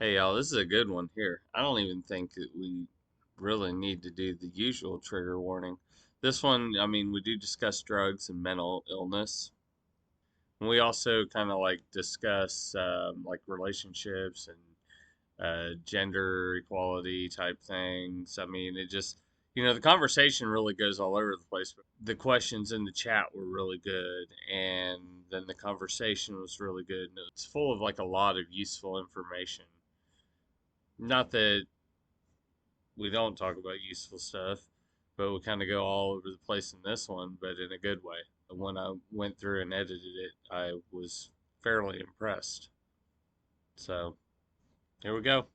Hey y'all, this is a good one here. I don't even think that we really need to do the usual trigger warning. This one, I mean, we do discuss drugs and mental illness. And we also kind of like discuss like relationships and gender equality type things. I mean, it just, the conversation really goes all over the place. The questions in the chat were really good, and then the conversation was really good. And it's full of like a lot of useful information. Not that we don't talk about useful stuff, but we kind of go all over the place in this one, but in a good way. When I went through and edited it, I was fairly impressed. So here we go.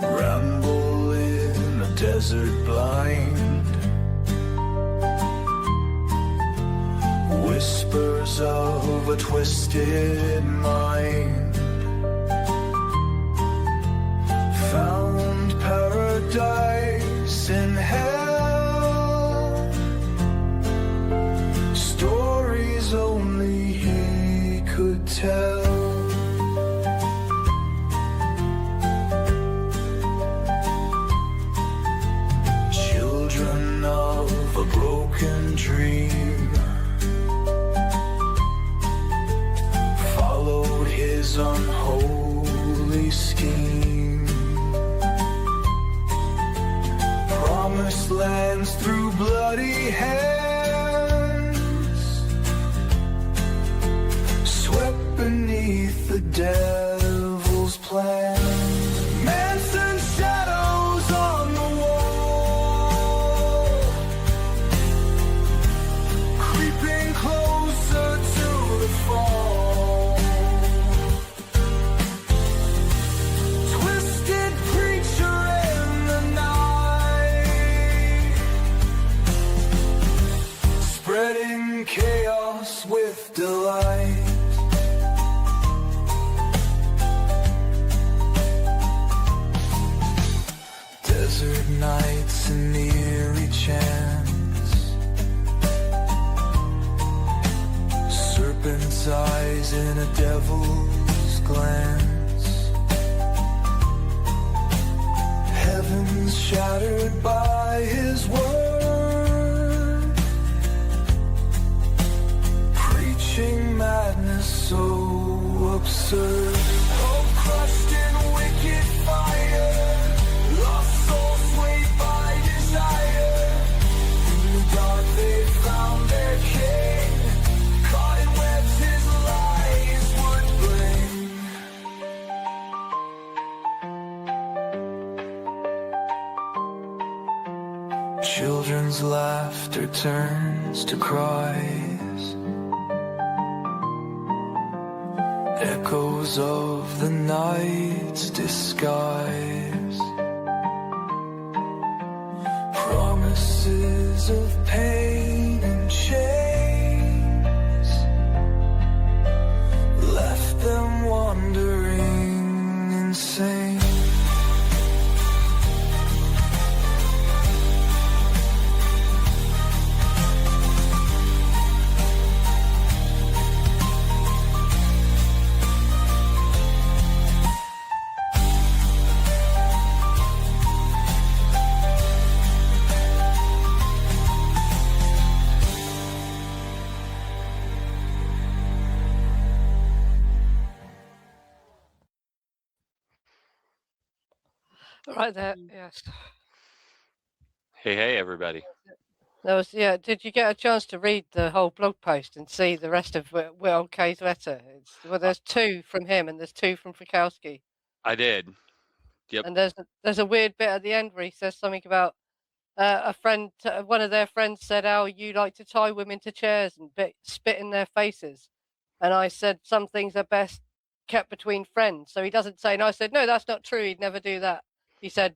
Ramble in a desert blind, whispers of a twisted mind, found paradise in hell, stories only he could tell. Children of a broken dream followed his unholy scheme. Promised lands through bloody hands, swept beneath the devil's plan. Manson shadows on the wall, creeping closer to the fall. Twisted preacher in the night, spreading chaos with delight. Desert nights and eerie chants, serpent's eyes in a devil's glance, heavens shattered by his word, preaching madness so absurd. Hope crushed in wicked fire, lost soul swayed by desire. In the dark they found their king, caught in webs his lies would bring. Children's laughter turns to cries, echoes of the night's disguise, promises of pain and chains, left them wandering insane. Right there, yes. Hey, everybody. There was, yeah. Did you get a chance to read the whole blog post and see the rest of Will K's letter? Well, there's two from him and there's two from Frykowski. I did. Yep. And there's a weird bit at the end where he says something about a friend, one of their friends said, "Oh, you like to tie women to chairs and spit in their faces," and I said, "Some things are best kept between friends." So he doesn't say, and I said, "No, that's not true. He'd never do that." He said,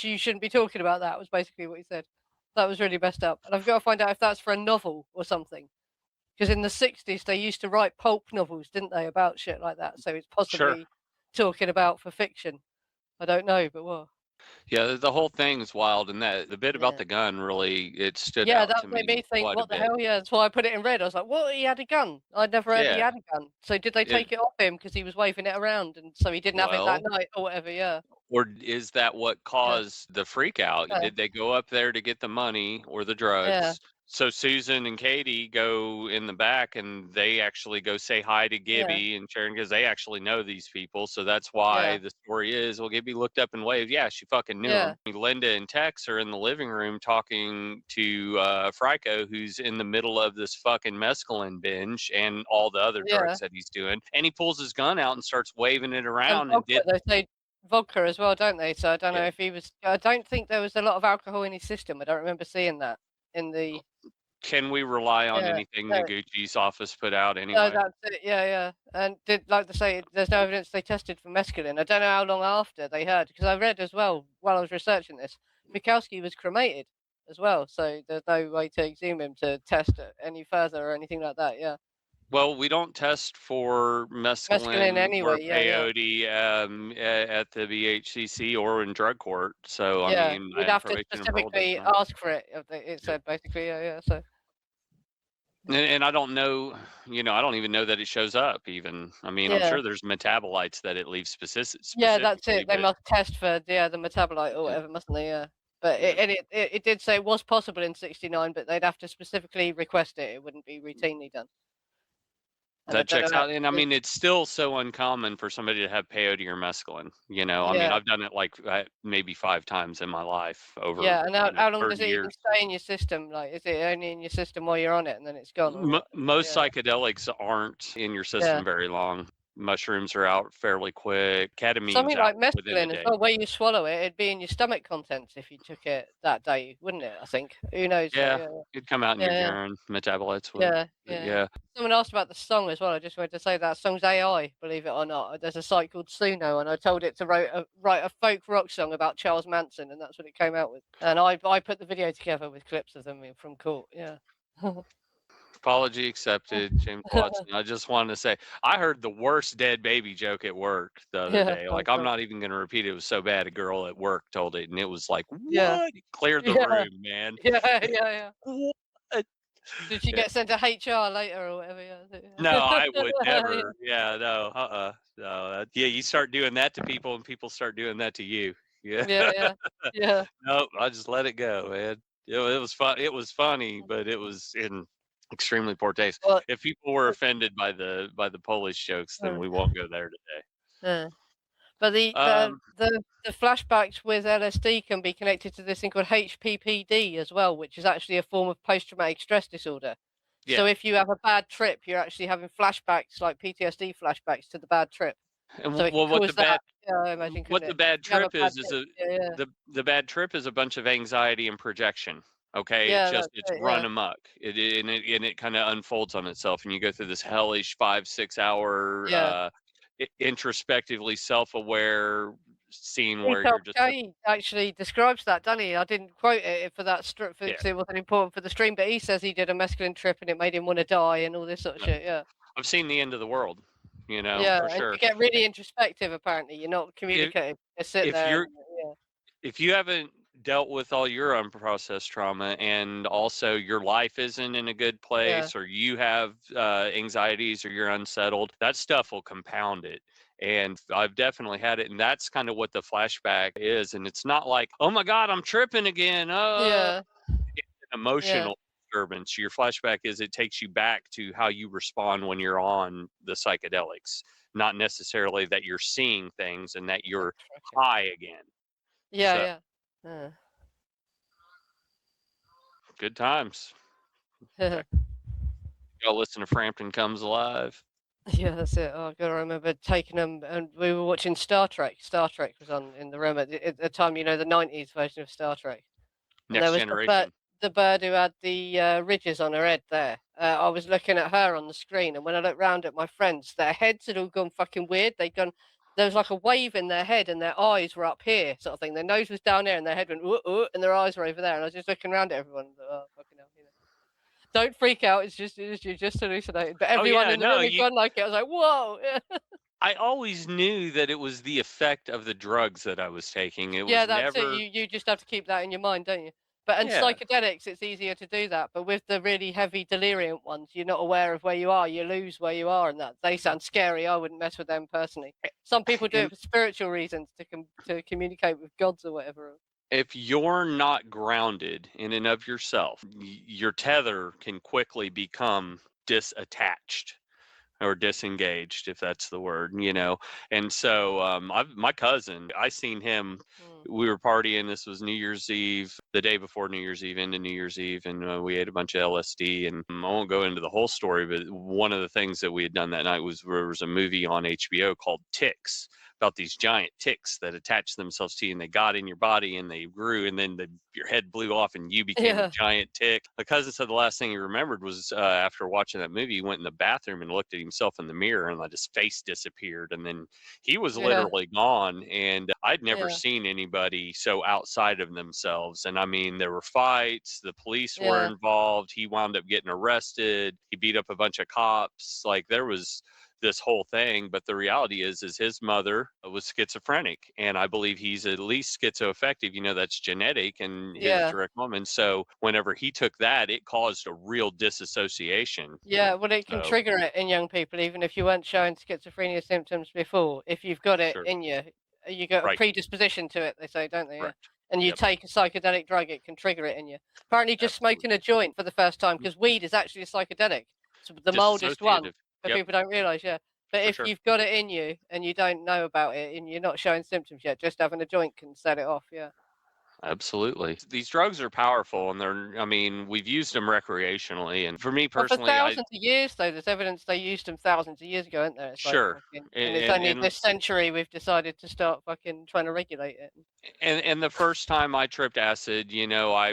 you shouldn't be talking about that." Was basically what he said. That was really messed up, and I've got to find out if that's for a novel or something. Because in the 60s they used to write pulp novels, didn't they, about shit like that? So it's possibly talking about for fiction. I don't know, but what? Yeah, the whole thing's wild, and that the bit about Yeah. the gun really it stood Yeah, out that to made me me think, quite a "What the bit. hell?" Yeah, that's why I put it in red. I was like, "What? He had a gun? I'd never heard he Yeah, had a gun." So did they it take it off him because he was waving it around, and so he didn't have it that well, night or whatever? Yeah. or is that what Yeah. caused the freak out? Yeah. Did they go up there to get the money or the Yeah. drugs? So Susan and Katie go in the back and they actually go say hi to Yeah. Gibby and Sharon because they actually know these people. So that's why Yeah. the story is, well, Gibby looked up and waved. Yeah, she fucking knew Yeah. him. Linda and Tex are in the living room talking to Frico, who's in the middle of this fucking mescaline binge and all the other Yeah. drugs that he's doing. And he pulls his gun out and starts waving it And around and vodka, did, they say vodka as well, don't they? So I don't know yeah. if he was I don't think there was a lot of alcohol in his system. I don't remember seeing that in the Can we rely on yeah. anything No. Noguchi's office put out No, anyway? that's it. Yeah, yeah. And did like they say, there's no evidence they tested for mescaline. I don't know how long after they heard because I read as well while I was researching this. Mikowski was cremated as well, so there's no way to exhume him to test it any further or anything like that. Yeah, Well, we don't test for mescaline mescaline or anyway. Yeah, yeah, peyote at the BHCC or in drug court. So, I yeah. mean, You'd have to probation and parole doesn't specifically know. ask for it. It Yep. said basically. Yeah, yeah. So And I don't know, I don't even know that it shows up even. I mean, I'm yeah. sure there's metabolites that it leaves Yeah, that's specifically, it. They but must test for the metabolite or yeah, whatever, mustn't they? Yeah. But yeah. it did say it was possible in '69, but they'd have to specifically request it. It wouldn't be routinely done. And I That don't know checks how out, and I mean, it's still so uncommon for somebody to have peyote or mescaline, I mean, yeah, I've done it, like, maybe 5 times in my life over, yeah. And how long does 30 it even years. stay in your system? Like, is it only in your system while you're on it and then it's gone or what? Most Yeah, psychedelics aren't in your yeah. system very long. Mushrooms are out fairly quick. Ketamine's Something out like within a mescaline as day. well, where you swallow it, it'd be in your stomach contents if you took it that day, wouldn't it? I think. Who knows though? Yeah, Yeah, it'd come out in yeah, your yeah. urine, metabolites would. Yeah, But yeah. yeah. Someone asked about the song as well. I just wanted to say that song's AI, believe it or not. There's a site called Suno, and I told it to write a folk rock song about Charles Manson, and that's what it came out with. And I put the video together with clips of them from court. Yeah. Apology accepted, James Watson. I just wanted to say I heard the worst dead baby joke at work the other Yeah. day. Oh Like, I'm God. not even gonna repeat it. It was so bad a girl at work told it and it was like, Yeah. "What?" It cleared the Yeah. room, man. Yeah. Yeah. Yeah. What? Did she Yeah. get sent to HR later or whatever? Yeah. No, I would Yeah. never. Yeah, no, no. Yeah, you start doing that to people, and people start doing that to you. Yeah. Yeah. Yeah. Yeah. No, I just let it go, man. It was fun. It was funny, but it was in extremely poor taste. Well. If people were offended by the Polish jokes, then uh, we won't go there today. uh. But Um, the flashbacks with LSD can be connected to this thing called HPPD as well, which is actually a form of post-traumatic stress disorder. So yeah, if you have a bad trip, you're actually having flashbacks, like PTSD flashbacks to the bad trip. and So it can well, cause that. Yeah, I imagine, couldn't what the it? bad If you have a trip bad is trip. Yeah, yeah, the bad trip is a bunch of anxiety and projection. Okay, yeah. it's That's it. run Yeah, amok. And it kind of unfolds on itself, and you go through this hellish 5 6 hour yeah. introspectively self-aware scene where you're Detailed just K actually describes that, doesn't he? I didn't quote it for that strip yeah. because it wasn't important for the stream, but he says he did a mescaline trip and it made him want to die and all this sort of Yeah. shit. Yeah. I've seen the end of the world, Yeah, for and sure. you get really introspective apparently, you're not If communicative, you're sitting if there and you're yeah, if you haven't dealt with all your unprocessed trauma and also your life isn't in a good yeah, place or you have anxieties or you're unsettled, that stuff will compound it. And I've definitely had it. And that's kind of what the flashback is. And it's not like, oh my God, I'm tripping again. yeah, It's an yeah, emotional disturbance. Your flashback is it takes you back to how you respond when you're on the psychedelics, not necessarily that you're seeing things and that I'm you're tracking. high again. Yeah, So yeah. Uh, good times. Back, y'all listen to Frampton Comes Alive. yeah, that's it. Oh god, I remember taking them and we were watching Star Trek. Star Trek was on in the room at the time, the 90s version of Star Trek. And there Next was Generation. the bird who had the, ridges on her head there. I was looking at her on the screen, and when I looked round at my friends, their heads had all gone fucking weird. There was like a wave in their head, and their eyes were up here, sort of thing. Their nose was down here, and their head went, "Ooh, ooh," and their eyes were over there. And I was just looking around at everyone. Oh, fucking hell, Don't freak out. You're just hallucinating. But Oh everyone yeah, in the no, room had gone like it. I was like, whoa. Yeah. I always knew that it was the effect of the drugs that I was taking. It Yeah, was that's it. never. You just have to keep that in your mind, don't you? But and Yeah. psychedelics, it's easier to do that. But with the really heavy delirium ones, you're not aware of where you are. You lose where you are, and that they sound scary. I wouldn't mess with them personally. Some people do it And for spiritual reasons to communicate with gods or whatever. if you're not grounded in and of yourself, your tether can quickly become disattached or disengaged, if that's the word, and so my cousin, I seen him. Mm. We were partying. This was New Year's Eve, the day before New Year's Eve, into New Year's Eve, and we ate a bunch of LSD. And I won't go into the whole story, but one of the things that we had done that night was there was a movie on HBO called Ticks, about these giant ticks that attach themselves to you, and they got in your body and they grew, and then your head blew off and you became a Yeah, giant tick. My cousin said the last thing he remembered was after watching that movie, he went in the bathroom and looked at himself in the mirror, and like his face disappeared, and then he was yeah, literally gone. And I'd never yeah, seen anybody so outside of themselves. And I mean, there were fights, the police were yeah, involved, he wound up getting arrested, he beat up a bunch of cops. Like, there was this whole thing. But the reality is his mother was schizophrenic, and I believe he's at least schizoaffective. That's genetic, and his yeah. direct mom. And so whenever he took that, it caused a real disassociation. Yeah, well, it can So trigger it in young people, even if you weren't showing schizophrenia symptoms before. If you've got it sure. in you, you got a Right. predisposition to it, they say, don't they? Yeah. Correct. And you Yep. take a psychedelic drug, it can trigger it in you. Apparently, just Absolutely. smoking a joint for the first time, because weed is actually a psychedelic. It's the mildest one, Disassociative. but Yep. people don't realize, yeah. But For if sure. you've got it in you and you don't know about it and you're not showing symptoms yet, just having a joint can set it off, yeah. Absolutely. These drugs are powerful, and I mean, we've used them recreationally. And for me Well, for personally, thousands of years, though, there's evidence they used them thousands of years ago, isn't there? It's like sure. fucking, and it's And, only and, this century we've decided to start fucking trying to regulate it. and the first time I tripped acid, I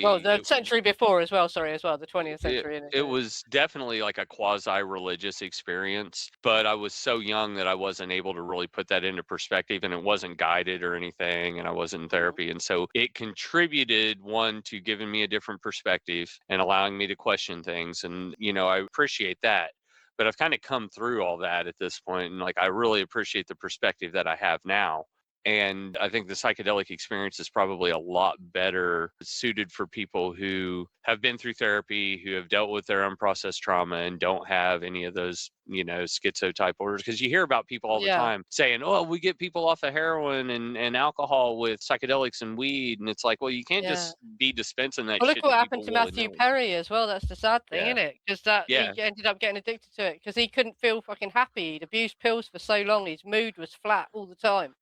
Well, really, the century before as well, sorry, as well, the 20th it century, innit? it Yeah. was definitely like a quasi-religious experience, but I was so young that I wasn't able to really put that into perspective, and it wasn't guided or anything, and I wasn't in Mm. therapy. And so it contributed, one, to giving me a different perspective and allowing me to question things. And I appreciate that. But I've kind of come through all that at this point, and like, I really appreciate the perspective that I have now. And I think the psychedelic experience is probably a lot better suited for people who have been through therapy, who have dealt with their unprocessed trauma and don't have any of those, schizo type orders. Because you hear about people all the Yeah, time saying, oh, we get people off of heroin and alcohol with psychedelics and weed. And it's like, well, you can't yeah. just be dispensing that Well, look shit what to happened people to willy Matthew nilly. Perry as well. That's the sad thing, Yeah. isn't it? Because that Yeah. he ended up getting addicted to it because he couldn't feel fucking happy. He'd abused pills for so long, his mood was flat all the time.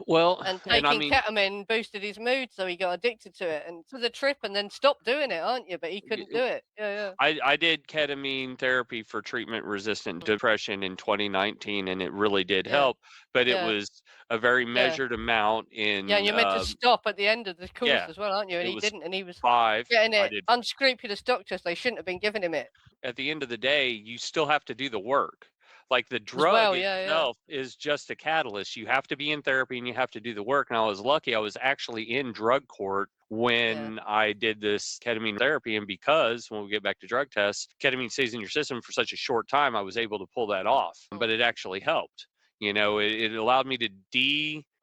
Well, And and I taking mean, ketamine boosted his mood, so he got addicted to it and to the trip and then stopped doing it, aren't you? But he couldn't do it. Yeah, I did ketamine therapy for treatment resistant yeah. depression in 2019, and it really did Yeah, help, but it yeah, was a very yeah. measured amount Yeah, and in, you're meant to stop at the end of the course yeah, as well, aren't you? And it he was didn't, and he was 5. getting I it did. unscrupulous doctors, they shouldn't have been giving him it At the end of the day, you still have to do the work. Like, the as drug well. Yeah, itself is just a catalyst. You have to be in therapy and you have to do the work. And I was lucky, I was actually in drug court yeah, when I did this ketamine therapy. And because when we get back to drug tests, ketamine stays in your system for such a short time, I was able to pull that off. mm, But it actually helped. It allowed me to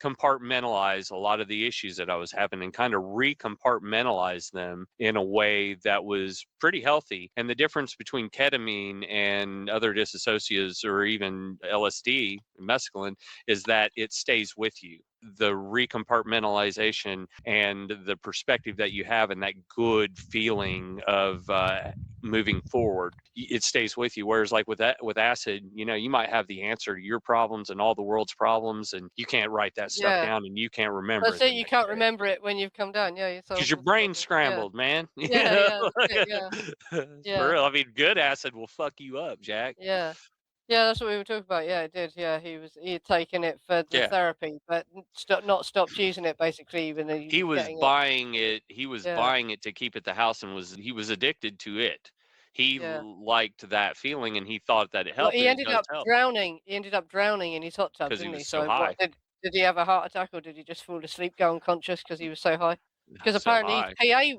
decompartmentalize a lot of the issues that I was having and kind of recompartmentalize them in a way that was pretty healthy. And the difference between ketamine and other disassociatives or even LSD, mescaline, is that it stays with you. The recompartmentalization and the perspective that you have and that good feeling of moving forward, it stays with you. Whereas, like, with acid, you might have the answer to your problems and all the world's problems, and you can't write that stuff yeah. down and you can't remember That's it it. the You next can't day remember it when you've come down. Yeah, you because solve your all the brain's problems. Yeah, scrambled, man. yeah, yeah. That's it. Yeah, For yeah, real. I mean, good acid will fuck you up, Jack. yeah. Yeah, that's what we were talking about. Yeah, it did. Yeah, he had taken it for the Yeah. therapy, but not stopped using it basically, even though he He was was getting it. buying it. He was Yeah, buying it to keep at the house, and he was addicted to it. He yeah. liked that feeling, and he thought that it Well, helped, he and it ended does up help drowning. He ended up drowning in his hot tub, because he didn't he? was so So what high, did he have a heart attack or did he just fall asleep, go unconscious because he was so high? Because so apparently high.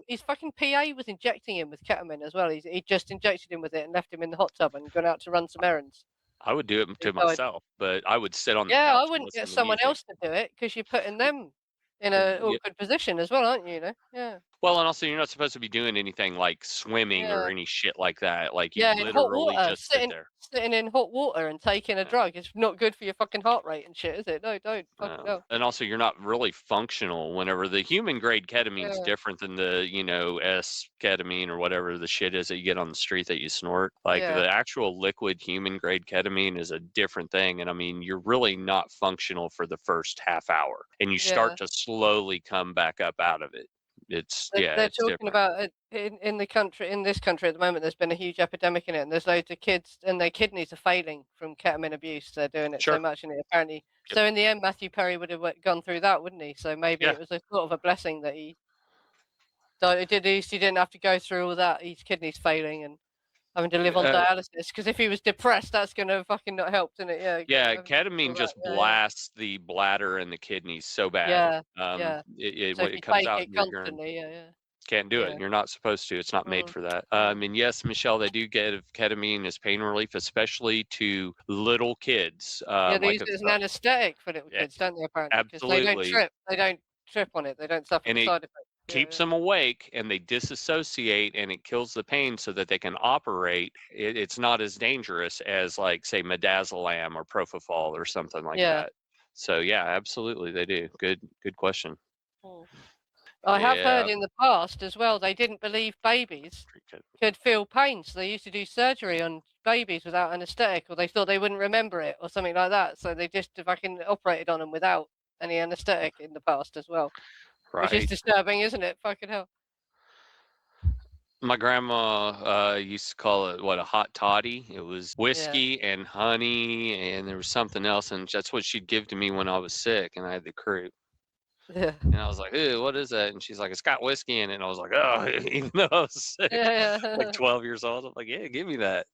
his fucking PA was injecting him with ketamine as well. He just injected him with it and left him in the hot tub and gone out to run some errands. I would do it to So myself, but I would sit on the yeah, I couch and wouldn't listen get to someone music. else to do it because you're putting them in a Yeah. awkward position as well, aren't you? You know? Yeah, Well, and also you're not supposed to be doing anything like swimming or yeah. any shit like that. Like you Yeah, in hot literally water, just sit sitting there. sitting in hot water and taking a Yeah. drug is not good for your fucking heart rate and shit, is it? No, don't. Fucking hell. And also, you're not really functional whenever the human grade ketamine's Yeah, different than the, S ketamine or whatever the shit is that you get on the street that you snort. Like yeah, the actual liquid human grade ketamine is a different thing. And I mean, you're really not functional for the first half hour and you start yeah. to slowly come back up out of it. Yeah, They're it's talking different. about it in the country in this country at the moment. There's been a huge epidemic in it, and there's loads of kids and their kidneys are failing from ketamine abuse. They're doing it so Sure. much, and it apparently. Yep. So in the end, Matthew Perry would have gone through that, wouldn't he? So maybe Yeah. it was a sort of a blessing that he died. It did. At least he didn't have to go through all that. His kidneys failing and having to live on Uh, dialysis. Because if he was depressed, that's gonna fucking not help, isn't it? Yeah, Yeah, having to do ketamine all that. just Yeah, yeah, blasts the bladder and the kidneys so bad. yeah, yeah. So When if you it comes take out it in your urine, constantly, yeah, yeah, can't do it. yeah. You're not supposed to. It's not made Mm, for that. mm. And yes, Michelle, they do give ketamine as pain relief, especially to little kids. Yeah, they Like use if, it as an anesthetic for little yeah, kids, don't they, apparently? Because they don't absolutely, trip. They don't trip on it. They don't suffer and the it side effects. Yeah, keeps yeah. them awake, and they disassociate, and it kills the pain so that they can operate. It's not as dangerous as like say midazolam or propofol or something like Yeah. that. So yeah, absolutely, they do. Good question. Mm. I have heard Yeah. in the past as well, they didn't believe babies could feel pain, so they used to do surgery on babies without anesthetic, or they thought they wouldn't remember it, or something like that. So they just fucking operated on them without any anesthetic in the past as well, which is Right. disturbing, isn't it? Fucking hell. My grandma used to call it what a hot toddy. It was Yeah. whiskey and honey, and there was something else, and that's what she'd give to me when I was sick, and I had the croup. Yeah. And I was like, "Ew, what is that?" And she's like, "It's got whiskey in it." And I was like, "Oh," even though I was sick, Yeah. like Yeah. 12 years old. I'm like, "Yeah, give me that."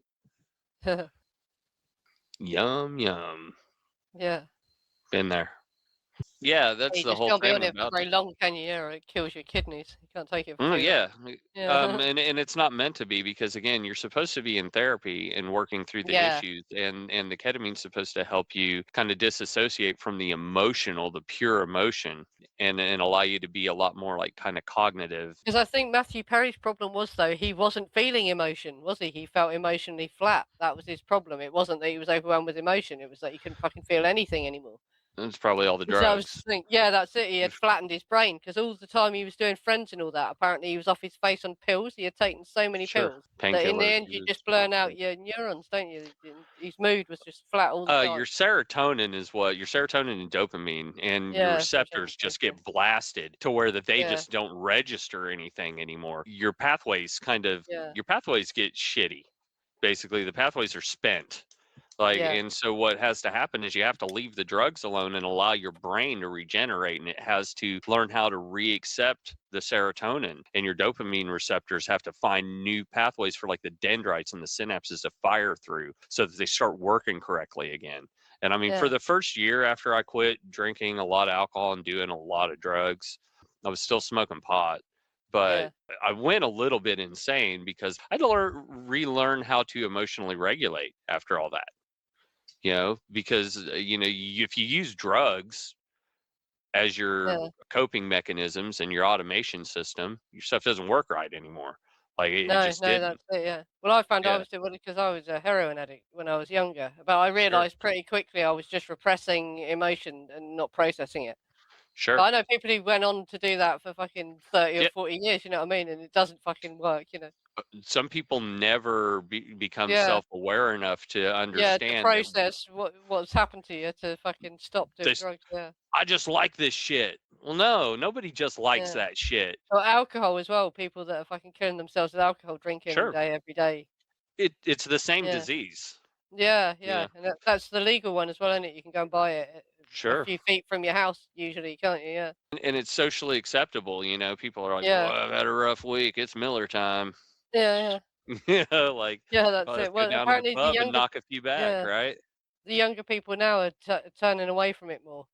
Yum yum. Yeah. Been there. Yeah, that's You the just whole can't be thing on it for about very it. long, can you? Yeah, or it kills your kidneys. You can't take it for Mm, too long. yeah, Yeah. and it's not meant to be because again, you're supposed to be in therapy and working through the Yeah. issues, and the ketamine's supposed to help you kind of disassociate from the emotional, the pure emotion, and allow you to be a lot more like kind of cognitive. Because I think Matthew Perry's problem was, though, he wasn't feeling emotion, was he? He felt emotionally flat. That was his problem. It wasn't that he was overwhelmed with emotion. It was that he couldn't fucking feel anything anymore. It's probably all the So I was drugs. just thinking, yeah, that's it. He had flattened his brain because all the time he was doing Friends and all that, apparently he was off his face on pills. He had taken so many Sure, pills that in the painkillers. end He you was just burn out your neurons, don't you? His mood was just flat all the Your time. serotonin is what your serotonin and dopamine and your Yeah, that's what I'm receptors saying. just get blasted to where that they Yeah, just don't register anything anymore. yeah, Your pathways get shitty. Basically, the pathways are spent. Like, yeah, and so what has to happen is you have to leave the drugs alone and allow your brain to regenerate, and it has to learn how to re-accept the serotonin, and your dopamine receptors have to find new pathways for like the dendrites and the synapses to fire through so that they start working correctly again. And I mean, for yeah, the first year after I quit drinking a lot of alcohol and doing a lot of drugs, I was still smoking pot, but yeah, I went a little bit insane because I had to relearn how to emotionally regulate after all that, because if you use drugs as your yeah. coping mechanisms and your automation system, your stuff doesn't work right anymore. Like it No, just no, didn't. that's it, yeah. Well, I found I Yeah, was doing it because I was a heroin addict when I was younger, but I sure, realized pretty quickly I was just repressing emotion and not processing it. But sure. I know people who went on to do that for fucking 30 or Yeah, 40 years, you know what I mean? And it doesn't fucking work. some people never become Yeah, self-aware enough to yeah, to understand that process what's happened to you to fucking stop doing this. drugs, yeah, I just like this shit. Well, no, nobody just likes yeah. that shit. Or alcohol as well, people that are fucking killing themselves with alcohol drinking all Sure, day, every day. it's the same Yeah. disease. Yeah, Yeah, yeah, and that's the legal one as well, isn't it? You can go and buy it a sure. few feet from your house usually, can't you? Yeah. And it's socially acceptable. People are like, "Boy, Yeah. I've had a rough week. It's Miller time." Yeah, yeah. Like, Yeah, that's "Oh, let's it. go Well, down to the apparently pub and knock a few back, yeah, right?" the younger people now are turning away from it more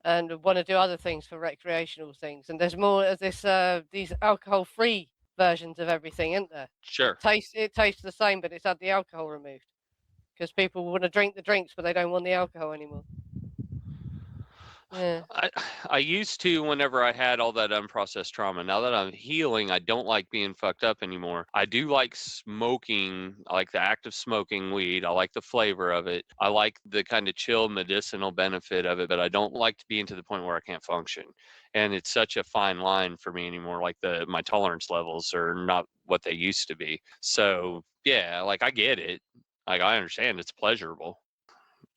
and want to do other things for recreational things. And there's more of these alcohol-free versions of everything, isn't there? Sure. It tastes the same, but it's had the alcohol removed because people want to drink the drinks, but they don't want the alcohol anymore. Yeah. I used to whenever I had all that unprocessed trauma. Now that I'm healing, I don't like being fucked up anymore. I do like smoking. I like the act of smoking weed. I like the flavor of it. I like the kind of chill medicinal benefit of it, but I don't like to be into the point where I can't function. And it's such a fine line for me anymore. Like my tolerance levels are not what they used to be. So yeah, like I get it. Like I understand it's pleasurable.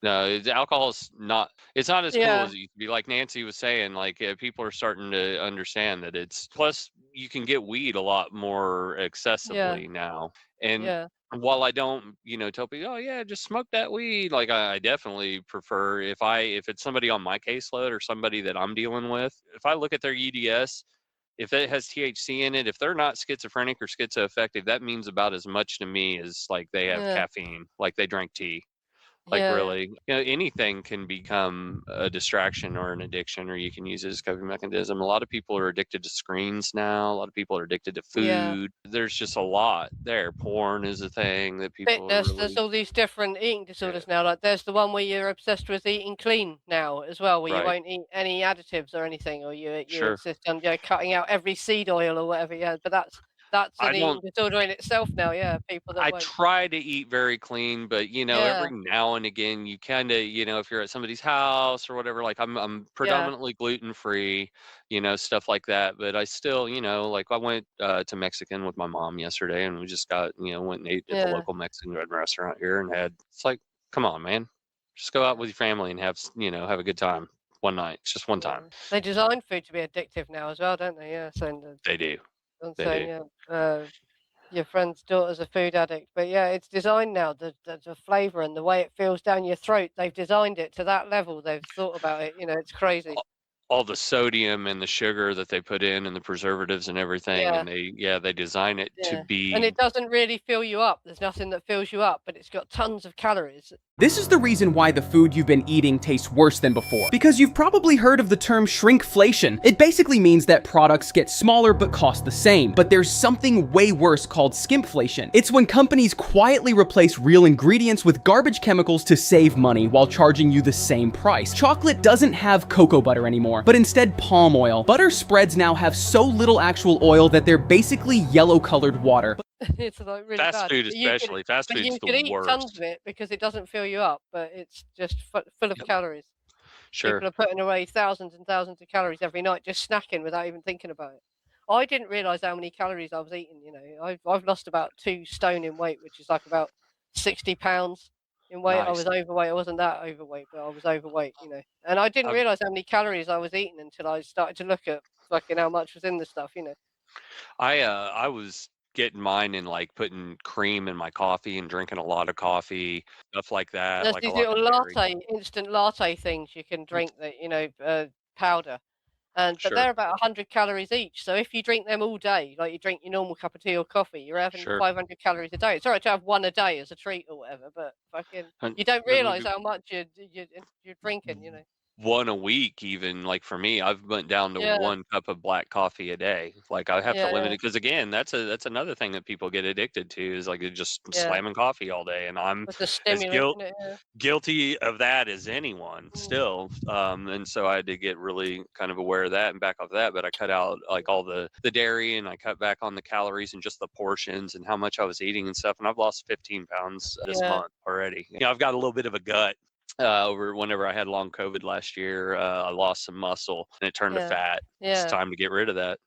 No, alcohol is not. It's not as cool Yeah. as it used to be. Like Nancy was saying, like people are starting to understand that it's. Plus, you can get weed a lot more Yeah. accessibly now. And Yeah. while I don't, tell people, oh yeah, just smoke that weed. Like I definitely prefer if it's somebody on my caseload or somebody that I'm dealing with. If I look at their UDS, if it has THC in it, if they're not schizophrenic or schizoaffective, that means about as much to me as like they have Yeah. caffeine, like they drank tea. Like Yeah. really, anything can become a distraction or an addiction, or you can use it as a coping mechanism. A lot of people are addicted to screens now. A lot of people are addicted to Yeah. food. There's just a lot there. Porn is a thing that people are Fitness. There's really, all these different eating yeah, disorders now. Like there's the one where you're obsessed with eating clean now as well, where you right, won't eat any additives or anything, or you sure. insist on cutting out every seed oil or whatever. Yeah, but that's I an eating don't disorder in itself now. Yeah, people that I won't. try to eat very clean, but Yeah. every now and again you kind of, if you're at somebody's house or whatever, like I'm Yeah. predominantly gluten free, stuff like that. But I still, like I went to Mexican with my mom yesterday, and we just got, went and ate at the Yeah. local Mexican restaurant here, and it's like, come on, man, just go out Yeah. with your family and have a good time one night. It's just one Yeah. time. They design food to be addictive now as well, don't they? Yeah. They do, I'm they do. saying, yeah. Your friend's daughter's a food addict, but yeah, it's designed now. The flavor and the way it feels down your throat, they've designed it to that level. They've thought about it. It's crazy. All the sodium and the sugar that they put in and the preservatives and everything, Yeah. and they design it to Yeah, and be it doesn't really fill you up. There's nothing that fills you up, but it's got tons of calories. This is the reason why the food you've been eating tastes worse than before. Because you've probably heard of the term shrinkflation. It basically means that products get smaller but cost the same. But there's something way worse called skimpflation. It's when companies quietly replace real ingredients with garbage chemicals to save money while charging you the same price. Chocolate doesn't have cocoa butter anymore, but instead palm oil. Butter spreads now have so little actual oil that they're basically yellow-colored water. It's like really fast bad. food But you could, especially. Fast but food's you the could eat tons worst. of it because it doesn't fill you up, but it's just full of Yep. calories. Sure. People are putting away thousands and thousands of calories every night just snacking without even thinking about it. I didn't realize how many calories I was eating. I've lost about 2 stone in weight, which is like about 60 pounds in weight. I Nice. was overweight. I wasn't that overweight, but I was overweight. And I didn't I've realize how many calories I was eating until I started to look at fucking how much was in the stuff. I was getting mine and like putting cream in my coffee and drinking a lot of coffee, stuff like that, There's like a these lot of little dairy. instant latte things you can Mm, drink that, powder. But sure. they're about 100 calories each. So if you drink them all day, like you drink your normal cup of tea or coffee, you're having Sure. 500 calories a day. It's all right to have one a day as a treat or whatever, but fucking, And you don't then realize how much you're drinking. one a week, even like for me, I've went down to Yeah, 1 cup of black coffee a day. Like I have to yeah, limit yeah, it because again, that's another thing that people get addicted to is like just yeah. slamming coffee all day. And I'm With the as stimulant in it, yeah. guilty of that as anyone Mm, still. And so I had to get really kind of aware of that and back off that. But I cut out like all the dairy and I cut back on the calories and just the portions and how much I was eating and stuff. And I've lost 15 pounds this yeah, month already. I've got a little bit of a gut. Over whenever I had long COVID last year, I lost some muscle and it turned to yeah, fat. It's yeah. time to get rid of that.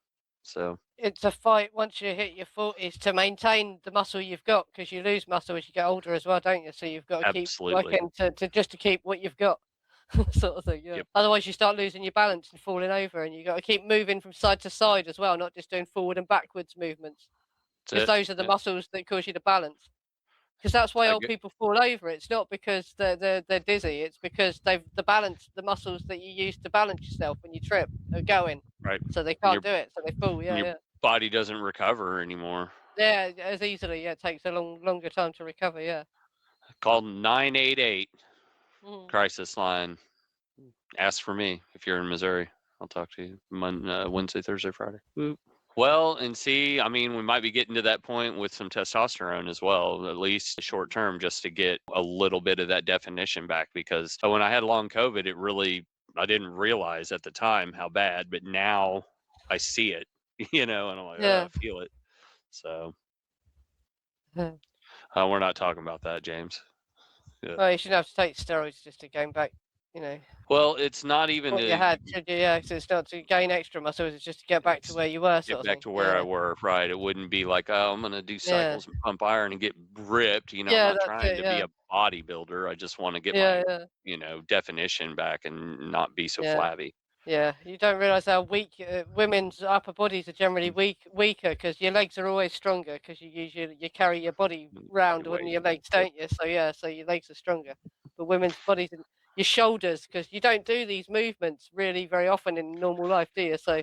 So It's a fight once you hit your 40s to maintain the muscle you've got because you lose muscle as you get older as well, don't you? So you've got to keep absolutely. working to just to keep what you've got. Sort of thing, yeah. Yep. Otherwise, you start losing your balance and falling over, and you got to keep moving from side to side as well, not just doing forward and backwards movements, because That's it. those are the Yeah. muscles that cause you to balance. Because that's why I old get people fall over. It's not because they're dizzy. It's because the muscles that you use to balance yourself when you trip are going, right. so they And can't do it, so they fall. and Yeah, your yeah, body doesn't recover anymore. yeah. As easily. Yeah, it takes a longer time to recover. Yeah. Call 988 Mm. crisis line. Ask for me if you're in Missouri. I'll talk to you Wednesday, Thursday, Friday. Woo. Well, and see, I mean, we might be getting to that point with some testosterone as well, at least short term, just to get a little bit of that definition back. Because when I had long COVID, I didn't realize at the time how bad, but now I see it, and I'm like, oh, Yeah. I feel it. So Yeah. we're not talking about that, James. Yeah. Well, you shouldn't have to take steroids just to gain back, Well, it's not even what you to had. Yeah, 'cause it's not to gain extra muscles, it's just to get back to where you were, sort get of back thing. to where I Yeah. were, right? It wouldn't be like, oh, I'm gonna do Yeah. cycles and pump iron and get ripped. I'm Yeah, not that's trying it. to be Yeah. a bodybuilder. I just want to get my, Yeah. Yeah. definition back and not be so Yeah. flabby. Yeah, you don't realize how weak women's upper bodies are generally weaker because your legs are always stronger because you carry your body round Body on weight. your legs, don't you? So yeah, so your legs are stronger. But women's bodies and your shoulders, because you don't do these movements really very often in normal life, do you? So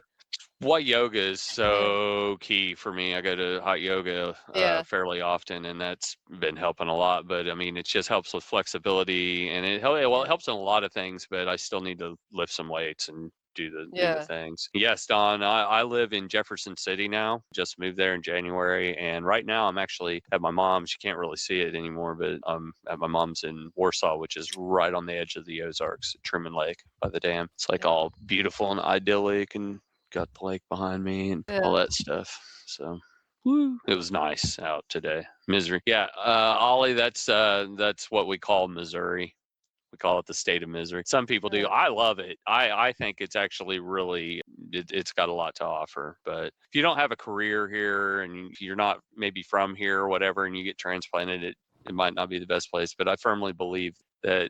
What yoga is yeah, so key for me. I go to hot yoga yeah, fairly often, and that's been helping a lot. But I mean, it just helps with flexibility, and it yeah, helps in a lot of things. But I still need to lift some weights and do the yeah, things. Yes, Don. I live in Jefferson City now. Just moved there in January, and right now I'm actually at my mom's. You can't really see it anymore, but I'm at my mom's in Warsaw, which is right on the edge of the Ozarks, at Truman Lake by the dam. It's like yeah, all beautiful and idyllic, and got the lake behind me and all yeah. that stuff. So woo, it was nice out today. Misery. Yeah, Ollie, that's what we call Missouri. We call it the state of misery. Some people do. Yeah. I love it. I think it's actually really it's got a lot to offer. But if you don't have a career here and you're not maybe from here or whatever, and you get transplanted, it might not be the best place. But I firmly believe that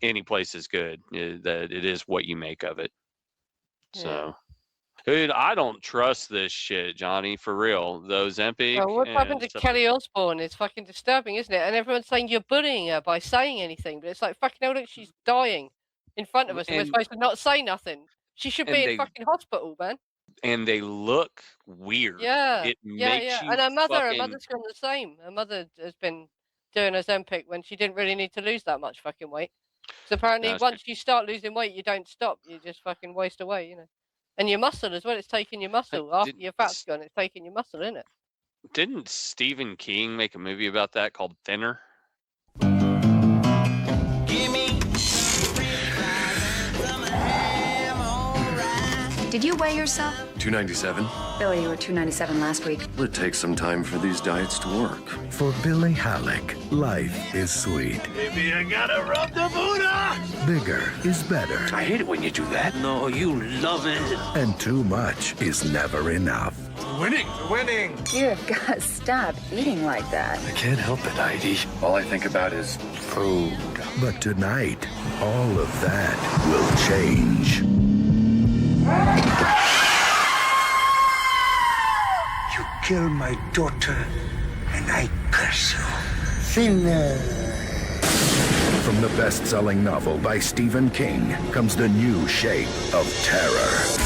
any place is good. That it is what you make of it. Yeah. So. Dude, I don't trust this shit, Johnny, for real. Those Well, Ozempic what's happened and to stuff like Kelly Osbourne is fucking disturbing, isn't it? And everyone's saying you're bullying her by saying anything, but it's like fucking hell, look, she's dying in front of us, and we're and supposed to not say nothing. She should be and in they fucking hospital, man. and they look weird. Yeah, It yeah, makes yeah. you And her fucking mother's gone the same. Her mother has been doing Ozempic when she didn't really need to lose that much fucking weight. So apparently, no, once you start losing weight, you don't stop. You just fucking waste away. And your muscle as well. It's taking your muscle after your fat's gone. It's taking your muscle, isn't it? didn't Stephen King make a movie about that called Thinner? Did you weigh yourself? 297. Billy, you were 297 last week. It takes some time for these diets to work. For Billy Halleck, life is sweet. Baby, I gotta rub the Buddha! Bigger is better. I hate it when you do that. No, you love it. And too much is never enough. Winning! Winning! You've got to stop eating like that. I can't help it, Heidi. All I think about is food. But tonight, all of that will change. You killed my daughter, and I curse you. Thinner. From the best-selling novel by Stephen King comes the new shape of terror.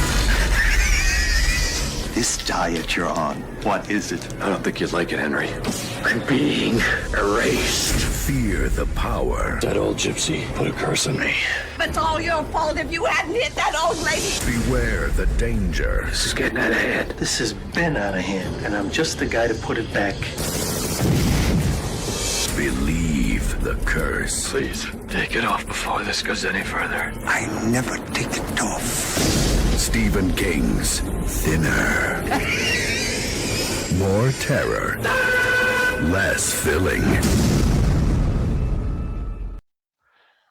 This diet you're on, what is it? I don't think you'd like it, Henry. I'm being erased. Fear the power. That old gypsy put a curse on me. It's all your fault if you hadn't hit that old lady. Beware the danger. This is getting out of hand. This has been out of hand, and I'm just the guy to put it back. Believe the curse. Please, take it off before this goes any further. I never take it off. Stephen King's Thinner. More terror. Less filling.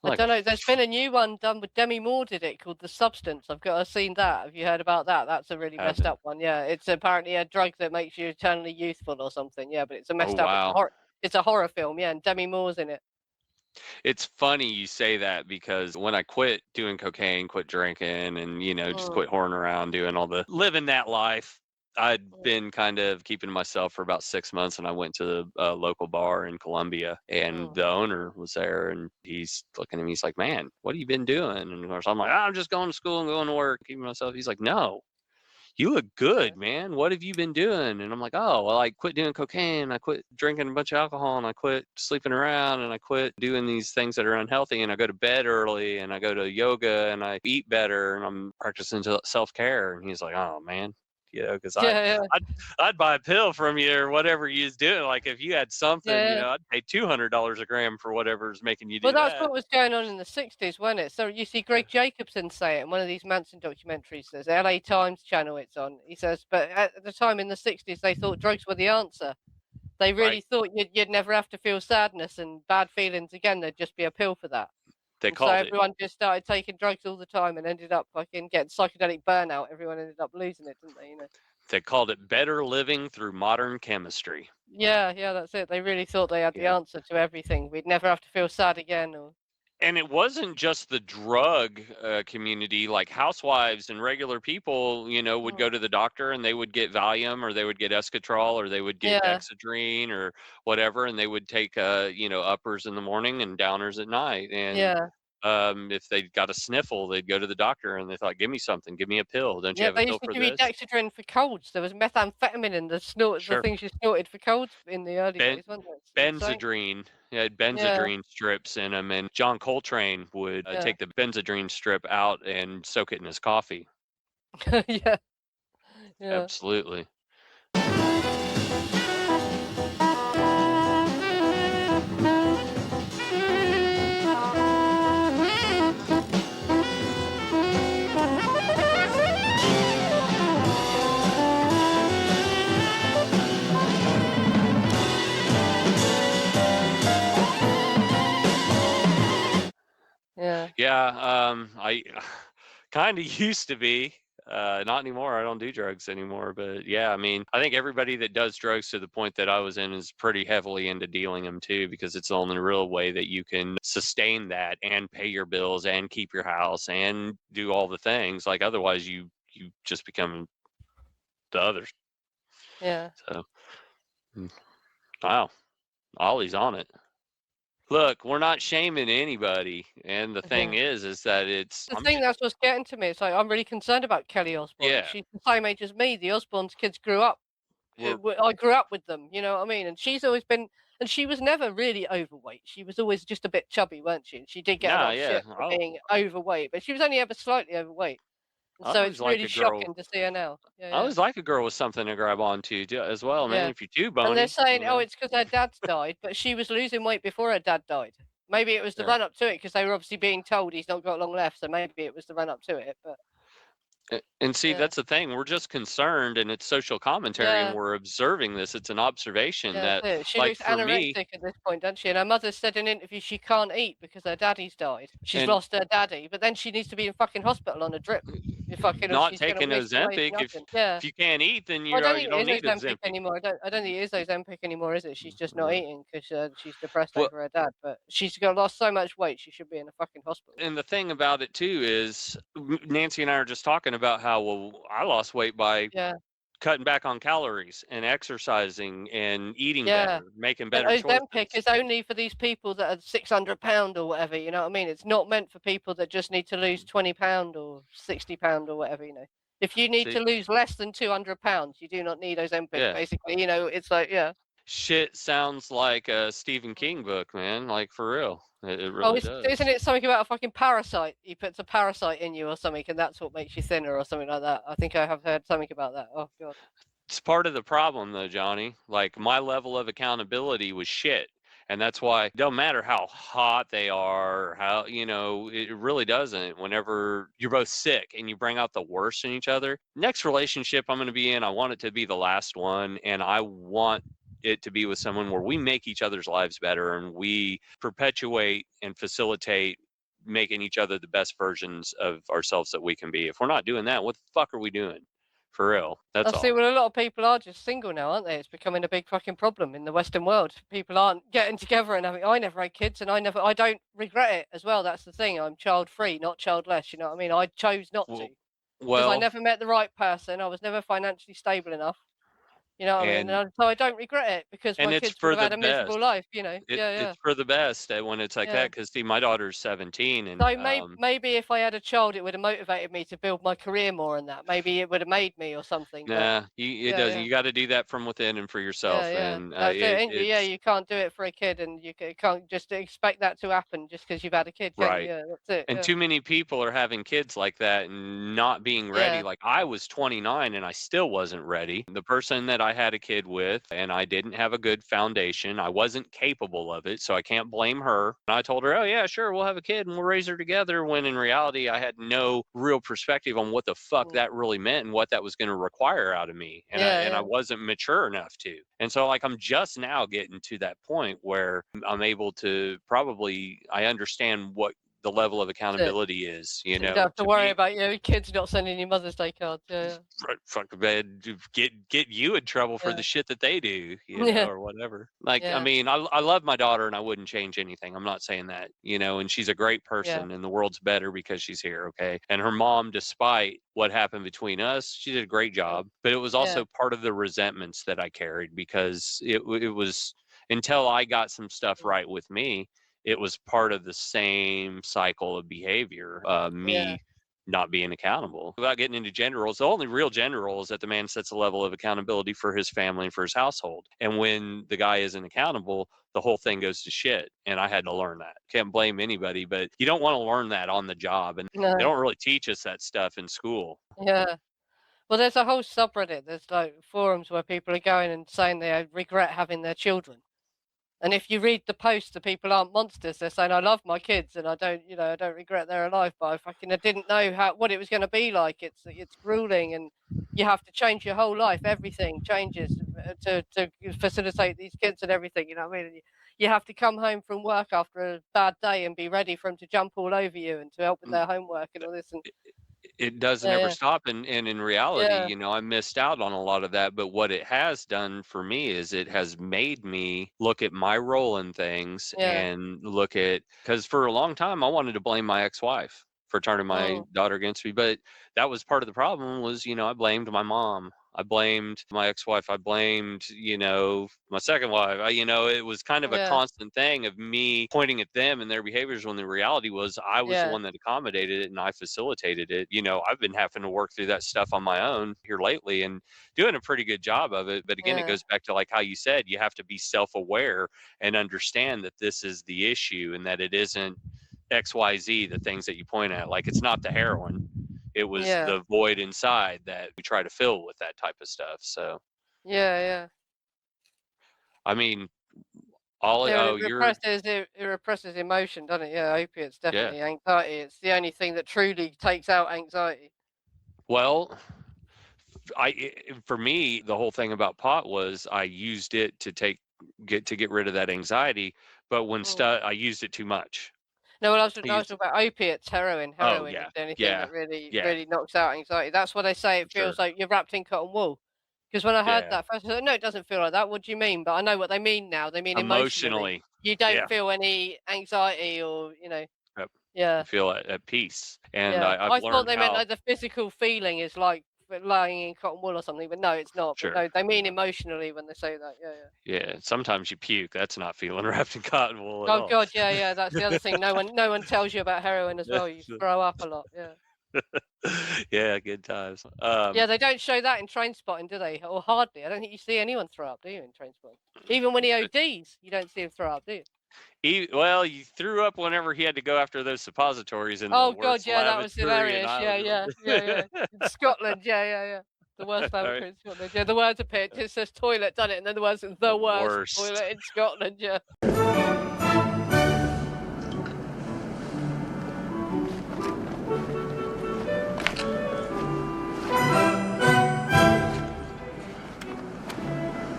I don't know. There's been a new one done with Demi Moore did it called The Substance. I've seen that. Have you heard about that? That's a really messed Haven't. up one. Yeah, it's apparently a drug that makes you eternally youthful or something. Yeah, but it's a messed up. Wow. It's a horror film. Yeah, and Demi Moore's in it. It's funny you say that because when I quit doing cocaine, quit drinking, and just quit whoring around, doing all the living that life, I'd been kind of keeping to myself for about 6 months, and I went to the local bar in Columbia, and the owner was there, and he's looking at me. He's like, "Man, what have you been doing?" And of course, I'm like, "I'm just going to school and going to work, keeping myself." He's like, "No, you look good, man. What have you been doing?" And I'm like, "Oh, well, I quit doing cocaine. I quit drinking a bunch of alcohol, and I quit sleeping around, and I quit doing these things that are unhealthy, and I go to bed early, and I go to yoga, and I eat better, and I'm practicing self-care." And he's like, "Oh, man, because Yeah, I'd buy a pill from you or whatever you was doing. Like if you had something, yeah. I'd pay $200 a gram for whatever's making you Well, do that's that. what was going on in the 60s, wasn't it? So you see Greg Jacobson say it in one of these Manson documentaries. There's LA Times channel it's on. He says, but at the time in the 60s, they thought drugs were the answer. They really Right. thought you'd never have to feel sadness and bad feelings again. There'd just be a pill for that. They And so called it everyone just started taking drugs all the time and ended up fucking getting psychedelic burnout. Everyone ended up losing it, didn't they? better living through modern chemistry. Yeah, that's it. They really thought they had the Yeah. answer to everything. We'd never have to feel sad again. Or And it wasn't just the drug community, like housewives and regular people, would go to the doctor and they would get Valium or they would get Escatrol or they would get yeah, Dexedrine or whatever. And they would take, uppers in the morning and downers at night. And yeah. if they got a sniffle, they'd go to the doctor and they thought, give me something, give me a pill. Don't you Yeah, have a they pill used to for give me this? Dexedrine for colds. There was methamphetamine in the Sure. things you snorted for colds in the early Ben- days, wasn't it? It's insane. Benzedrine. It had Yeah, Benzedrine strips in them, and John Coltrane would yeah, take the Benzedrine strip out and soak it in his coffee. yeah, yeah, Absolutely. yeah. Yeah, I kind of used to be. Not anymore. I don't do drugs anymore. But yeah, I mean, I think everybody that does drugs to the point that I was in is pretty heavily into dealing them too, because it's the only real way that you can sustain that and pay your bills and keep your house and do all the things. Like otherwise, you just become the others. Yeah. So, wow, Ollie's on it. Look, we're not shaming anybody, and the thing Yeah. is that it's The thing that's what's getting to me. It's like I'm really concerned about Kelly Osbourne. yeah, She's the same age as me. The Osbournes kids grew up. we're I grew up with them. You know what I mean? And she's always been. And she was never really overweight. She was always just a bit chubby, weren't she? And she did get a nah, lot of yeah. shit for being overweight, but she was only ever slightly overweight. And I so always it's like really a girl. shocking to see her now. Yeah, I yeah, always like a girl with something to grab onto as well, man. yeah. If you're too And they're bony, saying, oh, it's because her dad's died, but she was losing weight before her dad died. Maybe it was the yeah. run up to it because they were obviously being told he's not got long left, so maybe it was the run up to it. But And see, yeah, that's the thing. We're just concerned, and it's social commentary, and yeah, we're observing this. It's an observation yeah, that, that's it. She like looks for me, anorexic at this point, doesn't she? And her mother said in an interview she can't eat because her daddy's died. She's and lost her daddy, but then she needs to be in fucking hospital on a drip. If fucking, or not she's gonna taking waste away Ozempic. If nothing. Yeah. if you can't eat, then Well, I don't you think it don't is need Ozempic Ozempic. anymore. I don't think it is Ozempic anymore, is it? She's just not eating because she's depressed Well, over her dad. But she's got lost so much weight, she should be in a fucking hospital. and the thing about it too is Nancy and I are just talking about how I lost weight by Yeah, cutting back on calories and exercising and eating yeah. better, making And better Ozempic choices. is only for these people that are 600 pound or whatever. You know what I mean? It's not meant for people that just need to lose 20 pound or 60 pound or whatever. You know, if you need to See, lose less than 200 pounds, you do not need Ozempic. yeah, Basically, you know, it's like yeah. shit sounds like a Stephen King book, man. Like for real, it Oh, really isn't does. it something about a fucking parasite? He puts a parasite in you or something, and that's what makes you thinner or something like that. I think I have heard something about that. Oh god. It's part of the problem though, Johnny. Like my level of accountability was shit. And that's why it don't matter how hot they are, or how, it really doesn't. Whenever you're both sick and you bring out the worst in each other, next relationship I'm going to be in, I want it to be the last one. And I want it to be with someone where we make each other's lives better and we perpetuate and facilitate making each other the best versions of ourselves that we can be. If we're not doing that, what the fuck are we doing? For real. I That's see. all. Well, a lot of people are just single now, aren't they? It's becoming a big fucking problem in the Western world. People aren't getting together and having. I never had kids, and I don't regret it as well. That's the thing. I'm child free, not childless. You know what I mean? I chose not to Well, because I well, never met the right person. I was never financially stable enough. You know what I mean? And So I don't regret it because my it's kids would for have the had a miserable best. life, you know? It Yeah, yeah, it's for the best when it's like yeah. that. Because see, my daughter's 17, and So maybe if I had a child, it would have motivated me to build my career more in that. Maybe it would have made me or something. But nah, it yeah, doesn't. yeah. You got to do that from within and for Yeah, yourself, yeah, and that's it, it ain't you? Yeah, it's you can't do it for a kid, and you can't just expect that to happen just because you've had a kid, can you? right. Yeah, that's it. And Yeah, too many people are having kids like that and not being ready. yeah, Like I was 29 and I still wasn't ready. The person that I had a kid with, and I didn't have a good foundation. I wasn't capable of it, so I can't blame her. And I told her, "Oh yeah, sure, we'll have a kid and we'll raise her together." When in reality, I had no real perspective on what the fuck mm, that really meant and what that was going to require out of me. And yeah, I yeah, wasn't mature enough to. And so like I'm just now getting to that point where I'm able to probably I understand what the level of that's it. accountability is, So you don't have to to worry be about your kids not sending you Mother's Day cards. Yeah, fuck bed, get you in trouble for yeah, the shit that they do, yeah, or whatever. Like, I yeah, mean, I love my daughter and I wouldn't change anything. I'm not saying that, and she's a great yeah, person and the world's better because she's here, okay? And her mom, despite what happened between us, she did a great yeah, job. But it was yeah, also part of the resentments that I carried because it was until I got some stuff mm, right with me, it was part of the same cycle of behavior, yeah, me not being accountable. Without getting into gender roles, the only real gender role is that the man sets a level of accountability for his family and for his household. And when the guy isn't accountable, the whole thing goes to shit. And I had to learn that. Can't blame anybody, but you don't want to learn that on the job. And they no, don't really teach us that stuff in school. yeah. Well, there's a whole subreddit. There's like forums where people are going and saying they regret having their children. And if you read the posts, the people aren't monsters. They're saying, "I love my kids, and I don't regret they're alive. But I didn't know what it was going to be like. It's grueling, and you have to change your whole life. Everything changes to facilitate these kids and everything. You know what I mean? And you have to come home from work after a bad day and be ready for them to jump all over you and to help with Mm, their homework and all this. And it doesn't yeah, ever yeah, stop, and in reality, yeah, I missed out on a lot of that. But what it has done for me is it has made me look at my role in things yeah. and look at, because for a long time I wanted to blame my ex-wife for turning my Mm, daughter against me, but that was part of the problem. Was I blamed my mom, I blamed my ex-wife, I blamed my second wife. It was kind of a yeah, constant thing of me pointing at them and their behaviors, when the reality was I was the yeah, one that accommodated it and I facilitated it. I've been having to work through that stuff on my own here lately and doing a pretty good job of it. But again, it yeah, goes back to like how you said, you have to be self-aware and understand that this is the issue and that it isn't XYZ, the things that you point at. Like, it's not the heroin. It was yeah, the void inside that we try to fill with that type of stuff. So, yeah, yeah. I mean, all Yeah, and oh, you're it represses emotion, doesn't it? Yeah, opiates yeah. definitely anxiety. It's the only thing that truly takes out anxiety. Well, for me, the whole thing about pot was I used it to get rid of that anxiety, but when Mm. I used it too much. No, well, I I was used talking about opiates, heroin. Oh Heroin is yeah, the only thing yeah, that really, yeah, really knocks out anxiety. That's what they say. It feels sure, like you're wrapped in cotton wool. Because when I heard yeah. that first, I said, "No, it doesn't feel like that. What do you mean?" But I know what they mean now. They mean emotionally. Emotionally, You don't yeah. feel any anxiety or, Yep. yeah. You feel at peace, and Yeah, I've I thought learned they meant how. like the physical feeling is like lying in cotton wool or something, but no, it's not. But Sure. no, they mean No. emotionally when they say that. Yeah, yeah. Yeah. Sometimes you puke. That's not feeling wrapped in cotton wool at Oh all. God, yeah, yeah. That's the other thing. No one tells you about heroin as well. You throw up a lot. Yeah, Yeah. Good times. yeah. They don't show that in Train Spotting, do they? Or hardly. I don't think you see anyone throw up, do you, in Train Spotting? Even when he ODs, you don't see him throw up, do you? Well, he threw up whenever he had to go after those suppositories in the Oh God, worst yeah, that was lavatory in hilarious. Yeah, Ireland. yeah, yeah, yeah. In Scotland, yeah, yeah, yeah. The worst All right. lavatory in Scotland. Yeah, the words appear. It says toilet, done it, and then the words the The worst worst. toilet in Scotland. Yeah.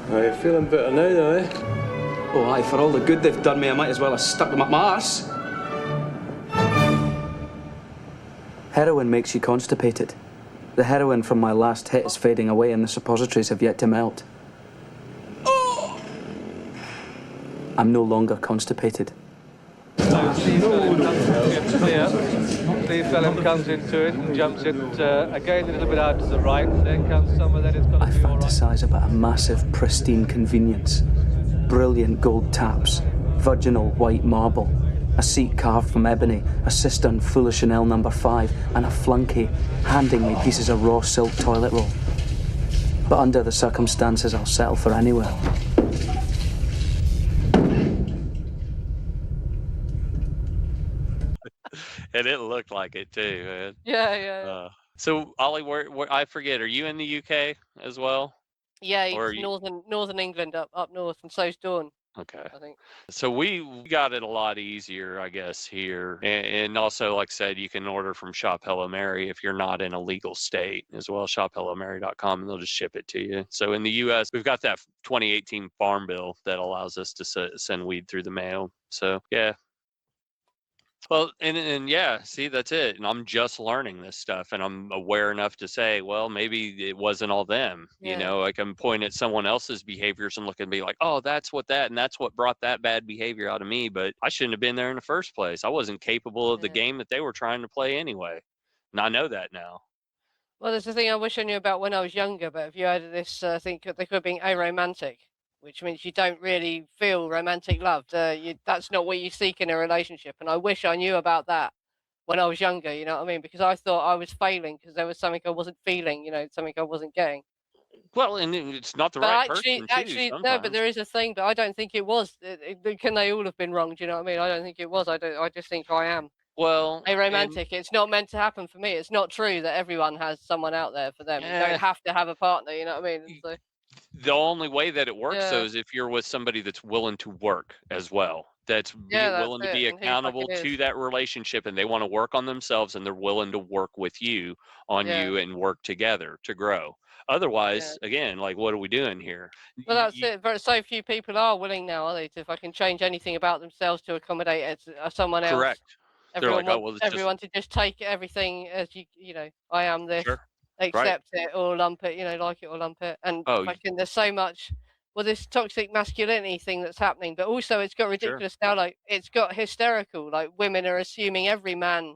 Are you feeling better now, though, eh? Oh, aye, for all the good they've done me, I might as well have stuck them up my arse. Heroin makes you constipated. The heroin from my last hit is fading away and the suppositories have yet to melt. I'm no longer constipated. Clear the film comes into it and jumps it again a little bit out to the right, then comes somewhere that it's going I to be all right. fantasize about a massive, pristine convenience. Brilliant gold taps, virginal white marble, a seat carved from ebony, a cistern full of Chanel No. 5, and a flunky handing me pieces of raw silk toilet roll. But under the circumstances, I'll settle for anywhere. And it looked like it too, man. Yeah. So Ollie, where I forget, are you in the UK as well? Yeah, Or are he's you? northern England up north, and so's Dawn, Okay. I think. So we got it a lot easier, I guess, here. And also, like I said, you can order from Shop Hello Mary if you're not in a legal state as well, shophellomary.com, and they'll just ship it to you. So in the U.S., we've got that 2018 Farm Bill that allows us to send weed through the mail. So, yeah. Well, and yeah, see, that's it. And I'm just learning this stuff, and I'm aware enough to say, well, maybe it wasn't all them. You Yeah. know, I can point at someone else's behaviors and look and be like, oh, that's and that's what brought that bad behavior out of me. But I shouldn't have been there in the first place. I wasn't capable of the Yeah. game that they were trying to play anyway. And I know that now. Well, there's a thing I wish I knew about when I was younger, but if you heard of this thing, they call it being aromantic, which means you don't really feel romantic love. That's not what you seek in a relationship. And I wish I knew about that when I was younger, you know what I mean? Because I thought I was failing because there was something I wasn't feeling, something I wasn't getting. Well, and it's not the But right actually, person, too, actually, no. But sometimes. there is a thing, but I don't think it was. Can they all have been wrong? Do you know what I mean? I don't think it was. I just think I am Well, a and romantic. It's not meant to happen for me. It's not true that everyone has someone out there for them. You don't have to have a partner. You know what I mean? And so, the only way that it works, though, yeah, is if you're with somebody that's willing to work as well, that's yeah, that's willing to it. be And who fucking accountable is? to that relationship, and they want to work on themselves, and they're willing to work with you on Yeah, you and work together to grow. yeah. Otherwise, again, like, what are we doing here? Well, that's it. But so few people are willing now, are they, to fucking change anything about themselves to accommodate someone else. Correct. They're Everyone like, oh, wants well, it's just everyone to just take everything as I am this, sure. Right. accept it or lump it, like it or lump it. And Oh, fucking there's so much, well, this toxic masculinity thing that's happening, but also it's got sure. ridiculous now, like it's got hysterical, like women are assuming every man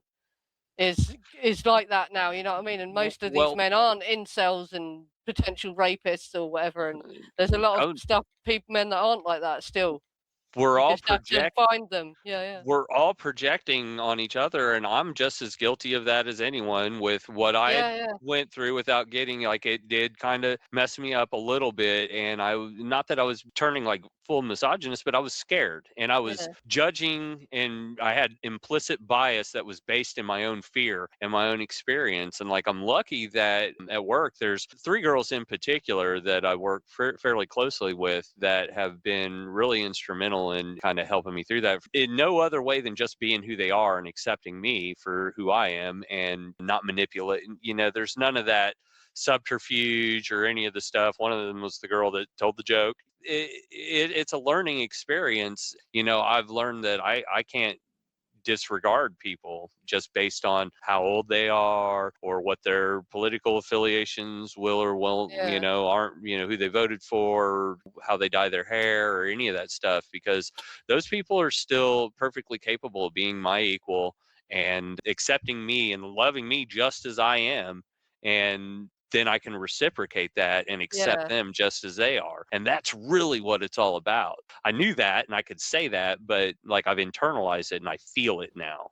is like that now, you know what I mean? And most of these Well, men aren't incels and potential rapists or whatever, and there's a lot of oh, men that aren't like that still. we're You all just have to find them. Yeah. we're all projecting on each other, and I'm just as guilty of that as anyone with what I had Yeah. went through without getting, like, it did kind of mess me up a little bit. And not that I was turning like full misogynist, but I was scared and I was Yeah. judging, and I had implicit bias that was based in my own fear and my own experience. And like, I'm lucky that at work there's 3 girls in particular that I work fairly closely with that have been really instrumental in kind of helping me through that in no other way than just being who they are and accepting me for who I am and not manipulating. There's none of that subterfuge or any of the stuff. One of them was the girl that told the joke. It's a learning experience. I've learned that I can't disregard people just based on how old they are or what their political affiliations will or won't, Yeah. aren't, who they voted for, or how they dye their hair or any of that stuff, because those people are still perfectly capable of being my equal and accepting me and loving me just as I am. And then I can reciprocate that and accept Yeah. them just as they are. And that's really what it's all about. I knew that and I could say that, but like, I've internalized it and I feel it now.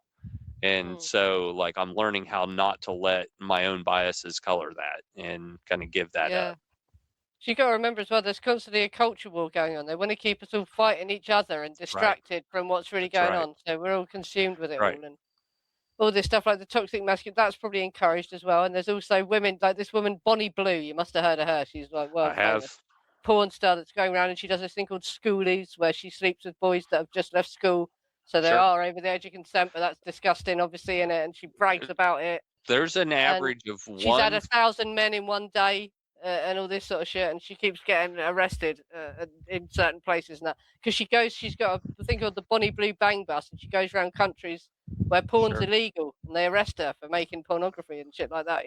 And so like, I'm learning how not to let my own biases color that and kind of give that Yeah. up. So you got to remember as well, there's constantly a culture war going on. They want to keep us all fighting each other and Right. distracted from what's really That's going right. on. So we're all consumed with it Right. all. And all this stuff like the toxic masculine, that's probably encouraged as well. And there's also women like this woman, Bonnie Blue. You must have heard of her. She's like I world famous have. porn star that's going around, and she does this thing called schoolies where she sleeps with boys that have just left school. So they Sure. are over the age of consent, but that's disgusting, obviously, in it. And she brags about it. There's an And average of she's had one. 1,000 men in one day. And all this sort of shit, and she keeps getting arrested in certain places now because she's got a thing called the Bonnie Blue Bang Bus, and she goes around countries where porn's Sure. illegal, and they arrest her for making pornography and shit like that.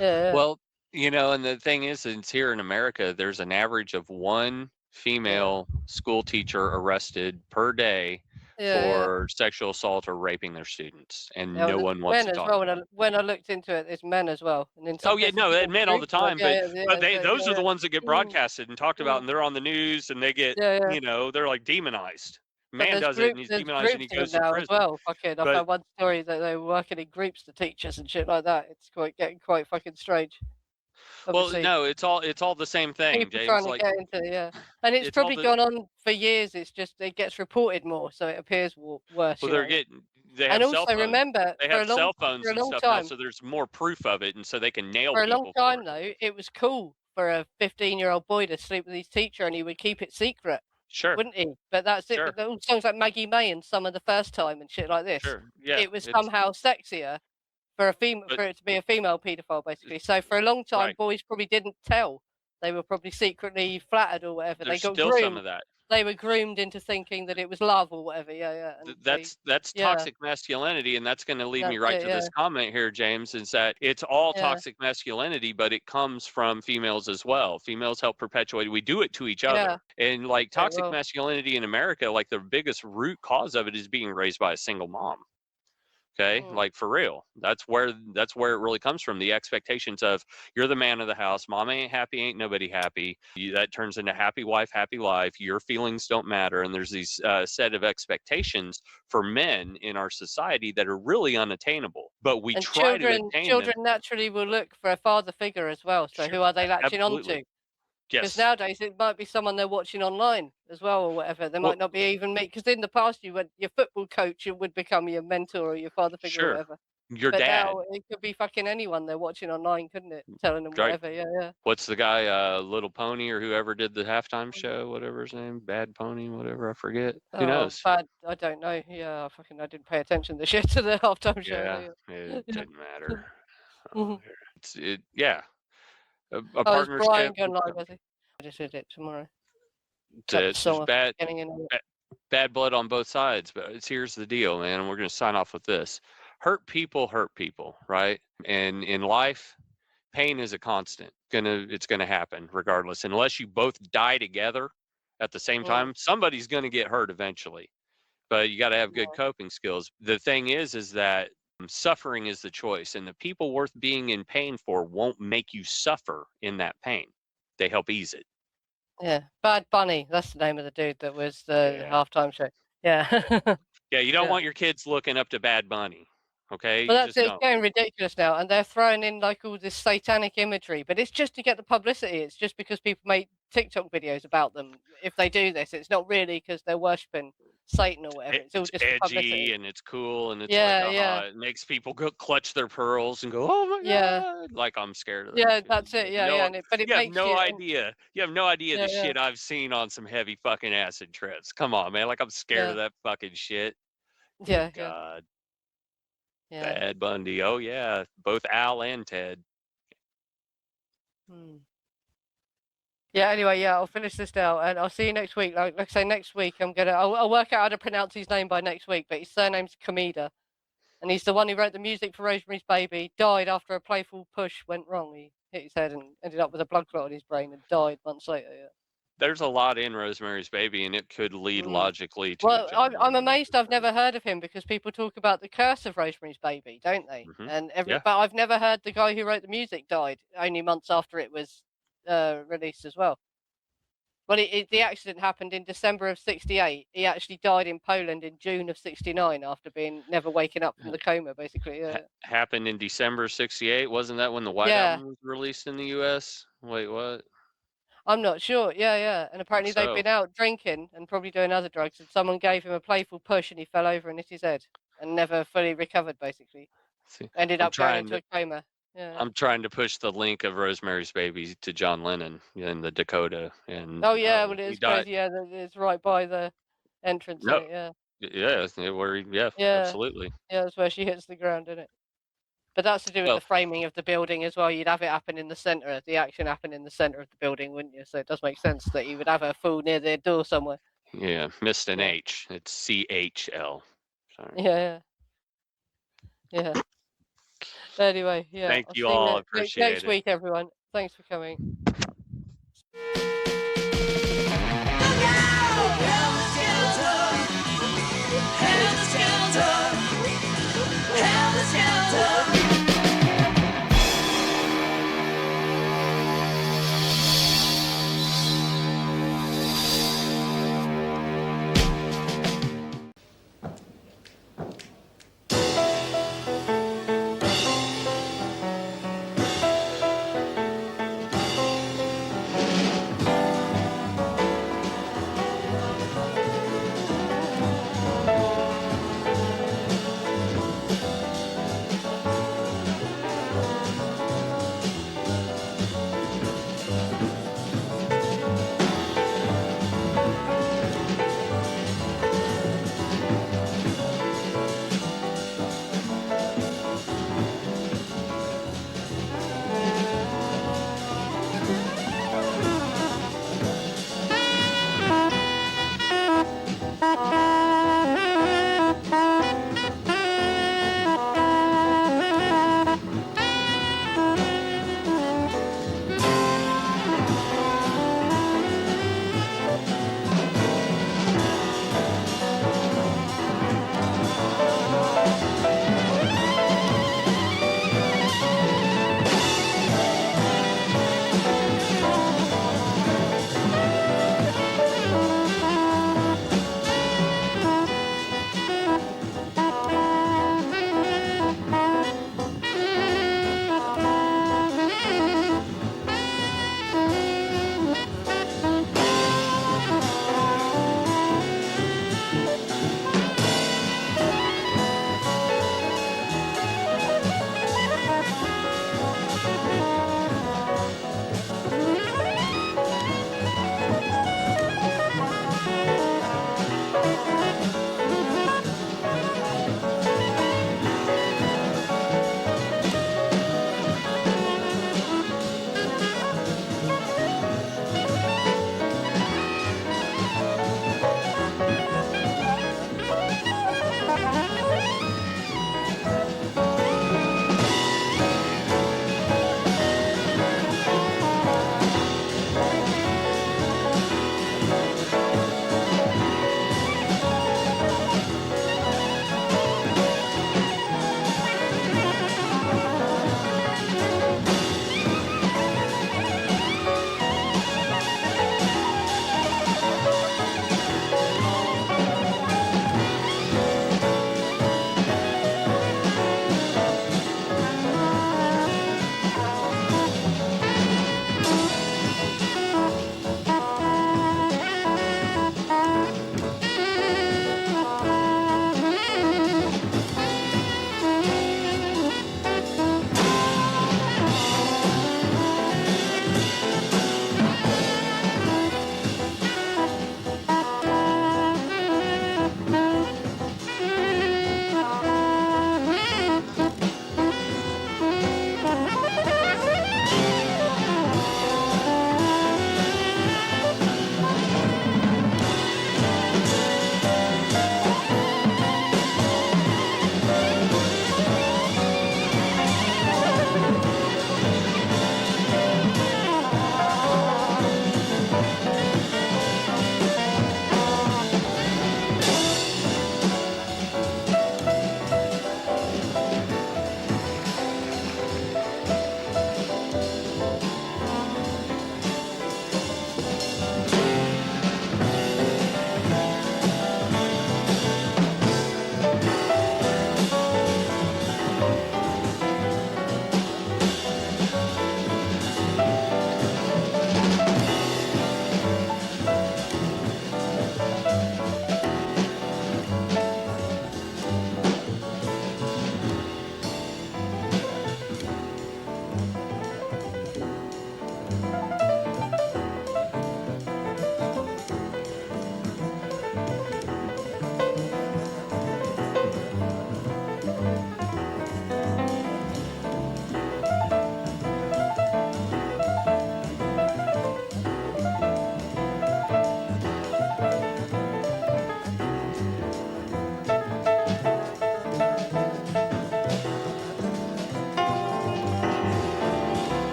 Yeah. Well, and the thing is, it's here in America, there's an average of one female school teacher arrested per day for sexual assault or raping their students, and Yeah, well, no there's one wants men to as talk well. about it. When I looked into it, there's men as well, and in some Oh yeah, cases no, even men all the groups of, time, but so, those are the ones that get Mm, broadcasted and talked about, mm, and they're on the news, and they get, yeah. they're like demonized. But Man does it, and he's there's demonized, and groups he of them goes to now as prison. well. Fucking, I But found one story that they were working in groups, the teachers and shit like that. It's getting quite fucking strange. well, Obviously, no, it's all the same thing, people trying James. to Like get into and it's it's all probably the gone on for years. It's just it gets reported more, so it appears worse. well, they And have cell also phones. remember, They have cell phones for a and long stuff now, time, so there's more proof of it, and so they can nail for a long people for time it. though, it was cool for a 15-year-old boy to sleep with his teacher, and he would keep it secret, Sure, wouldn't he? But that's it. sure, But the all songs like Maggie May and Summer the First Time and shit like this, sure. Yeah, it was it's somehow sexier for a female but for it to be a female paedophile, basically. So for a long time, right. boys probably didn't tell. They were probably secretly flattered or whatever. They There's got still some groomed. of that. They were groomed into thinking that it was love or whatever. Yeah, and That's yeah, toxic masculinity, and that's going to lead me that's right it. to Yeah, this comment here, James, is that it's all yeah, toxic masculinity, but it comes from females as well. Females help perpetuate. We do it to each yeah. other, and like Okay, toxic well, masculinity in America, like the biggest root cause of it is being raised by a single mom. Okay, mm. like for real, that's where it really comes from. The expectations of you're the man of the house, mom ain't happy, ain't nobody happy. That turns into happy wife, happy life. Your feelings don't matter, and there's these set of expectations for men in our society that are really unattainable, but we And try to attain children them. naturally will look for a father figure as well. So Sure, who are they latching absolutely, onto? Because yes, nowadays it might be someone they're watching online as well or whatever. They well, might not be even me. Because in the past you went your football coach would become your mentor or your father figure or sure, whatever. your But dad, now it could be fucking anyone they're watching online, couldn't it? Telling them right? whatever. Yeah. What's the guy, Little Pony, or whoever did the halftime show, whatever his name, Bad Pony, whatever, I forget. Who Oh, knows? bad. I don't know. Yeah, I didn't pay attention this year to the halftime Yeah, show. it Yeah. didn't matter. Mhm. Yeah, a Oh, is Brian partnership. going live? I think I just did it tomorrow. Cut the There's song off at the beginning and all. bad blood on both sides, but here's the deal, man. And we're going to sign off with this: hurt people, right? And in life, pain is a constant. It's gonna happen regardless, unless you both die together at the same Mm, time. Somebody's going to get hurt eventually, but you got to have good yeah. coping skills. The thing is that suffering is the choice, and the people worth being in pain for won't make you suffer in that pain. They help ease it. Yeah, Bad Bunny. That's the name of the dude that was the Yeah. halftime show. Yeah. Yeah, you don't Yeah. want your kids looking up to Bad Bunny. Okay, Well, you that's just it. It's don't. getting ridiculous now, and they're throwing in like all this satanic imagery, but it's just to get the publicity. It's just because people make TikTok videos about them. If they do this, it's not really because they're worshiping Satan or whatever. It's all It's just for edgy publicity. and it's cool and it's like, Yeah. it makes people go clutch their pearls and go, oh my Yeah. God. Like I'm scared of that Yeah, shit. that's it. Yeah, and but it You have makes no you. idea. You have no idea the Yeah. shit I've seen on some heavy fucking acid trips. Come on, man. Like I'm scared of Yeah. that fucking shit. Good Yeah. God. Yeah. Bad Bundy. Oh yeah. Both Al and Ted. Hmm. Yeah. Anyway, yeah, I'll finish this now, and I'll see you next week. Like I say, next week I'll work out how to pronounce his name by next week. But his surname's Kameda, and he's the one who wrote the music for Rosemary's Baby. Died after a playful push went wrong. He hit his head and ended up with a blood clot in his brain and died months later. Yeah. There's a lot in Rosemary's Baby, and it could lead Mm. logically to a Well, John I'm Lennon amazed I've episode. never heard of him because people talk about the curse of Rosemary's Baby, don't they? Hmm. And Yeah. but I've never heard the guy who wrote the music died only months after it was released as well. Well, the accident happened in December of '68. He actually died in Poland in June of '69 after never waking up from the coma, basically. Yeah. Happened in December '68. Wasn't that when the White Yeah, Album was released in the U.S.? Wait, what? I'm not sure. Yeah. And I think apparently they'd so. been out drinking and probably doing other drugs, and someone gave him a playful push and he fell over and hit his head and never fully recovered, basically. See, Ended I'm up going trying into to a coma. Yeah. I'm trying to push the link of Rosemary's Baby to John Lennon in the Dakota, and Oh yeah, well it he is died. crazy. Yeah, it's right by the entrance in No, it. Yeah. yeah, Yeah. absolutely. Yeah, that's where she hits the ground, isn't it? But that's to do with Well, the framing of the building as well. You'd have it happen in the center, the action happen in the center of the building, wouldn't you? So it does make sense that you would have her fall near the door somewhere. yeah, missed an Yeah. H. It's CHL. Sorry. Yeah. Anyway, yeah. Thank I'll you see you all. next Appreciate it. week, everyone. Thanks for coming.